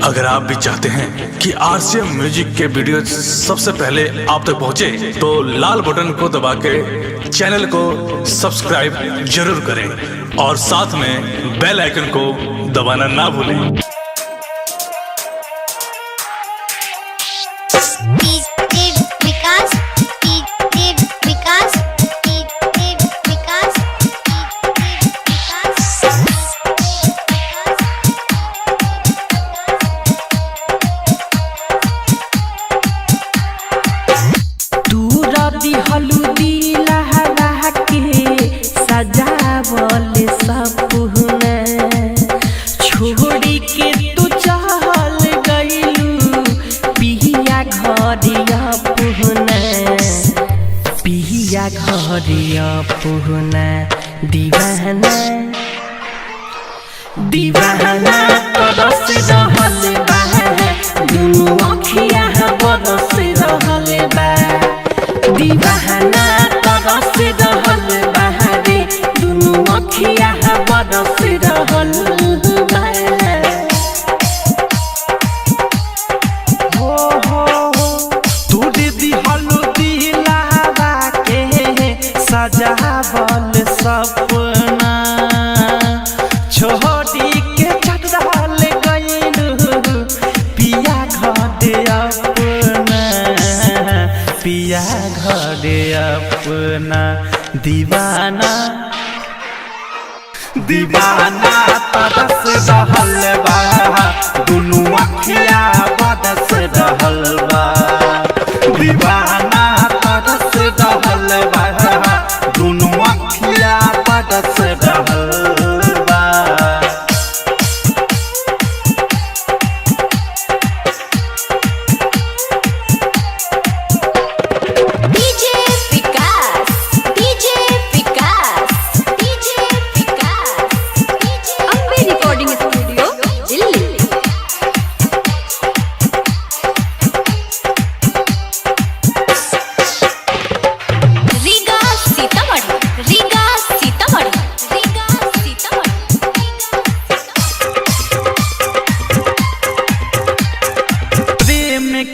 अगर आप भी चाहते हैं कि आरसीएम म्यूजिक के वीडियो सबसे पहले आप तक पहुंचे, तो लाल बटन को दबा के चैनल को सब्सक्राइब जरूर करें और साथ में बेल आइकन को दबाना ना भूलें। हल्दी लहरा के सजावल सपना छोड़ी के तू चल गइलू पिया घरिया पुहना दीवाना दीवाना तरस रहल बा दुनू अखिया बरस रहल बा दीवाना तरस रहल बा रे दुनू अखिया बरस रहल बा। हो तोरे दिहल दिलावा के सजावल सपना छोड़ी के चढ़ल गइलू पिया घर अपना दीवाना दीवाना तरस रहल बा दुनू अखिया बरस रहल बा दीवाना तरस रहल बा दुनू अखिया बरस रहल बा।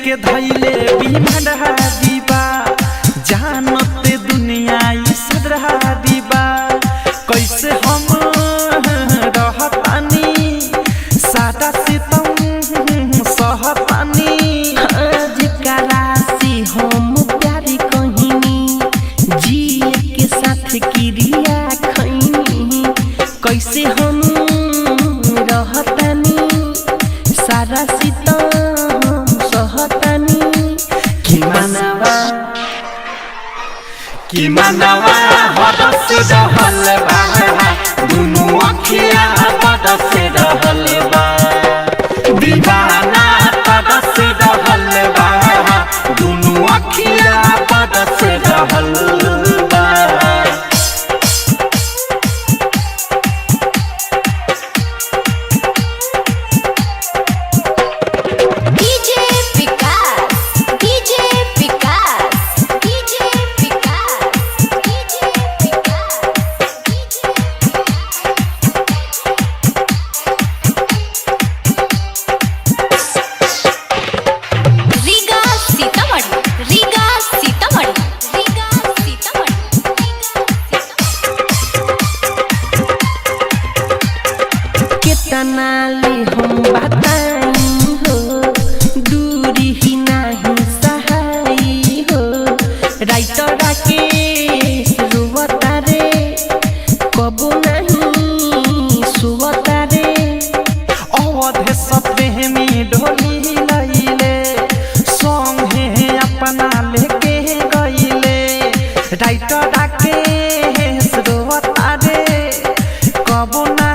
के धैले बिमढ़ा दीबा जानते दुनिया सदरा दीबा कैसे हम रहतानी सादा सितम सहतानी जेकरा से हम प्यार कहिनी जिए के साथ क्रिया खैनी कैसे हम रहतानी सादा सितम कि मनवा हरस रहल बा दुनू अखिया बरस रहल बा दीवाना तरस रहल बा दुनू अखिया बरस रहल बा। नाली हम बताई हो दूरी ही नहीं सहाई हो राइटर के रुवता रे कबो नहीं सुवता रे अवधे सपने में ढोली लैले संगे अपना लेके गइले राइटर के रुवता रे कबो नहीं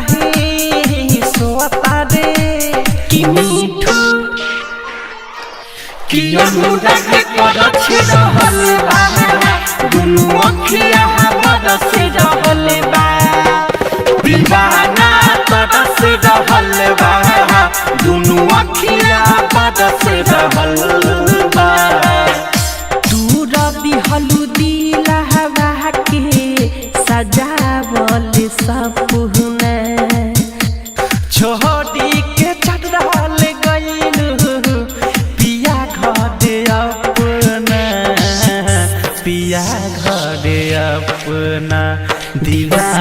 कि मीठू कि अनुराग करछ रहल बा दुनू अखिया बरस रहल बा दीवाना तरस रहल बा दुनू अखिया बरस रहल बा। तू रवि हल्दी लहरा के सजावल सपना छोड़ी के चढ़ल गइल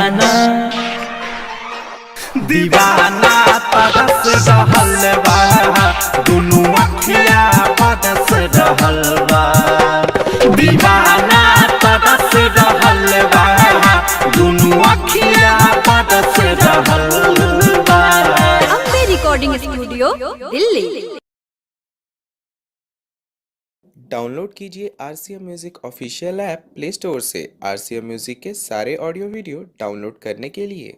दीवाना दीवाना तरस रहल बा दुनू अखिया बरस रहल बा दीवाना तरस रहल बा दुनू अखिया बरस रहल बा। Ambe recording studio Delhi. Download कीजिए RCM music official app play store से। RCM म्यूजिक के सारे ऑडियो वीडियो डाउनलोड करने के लिए।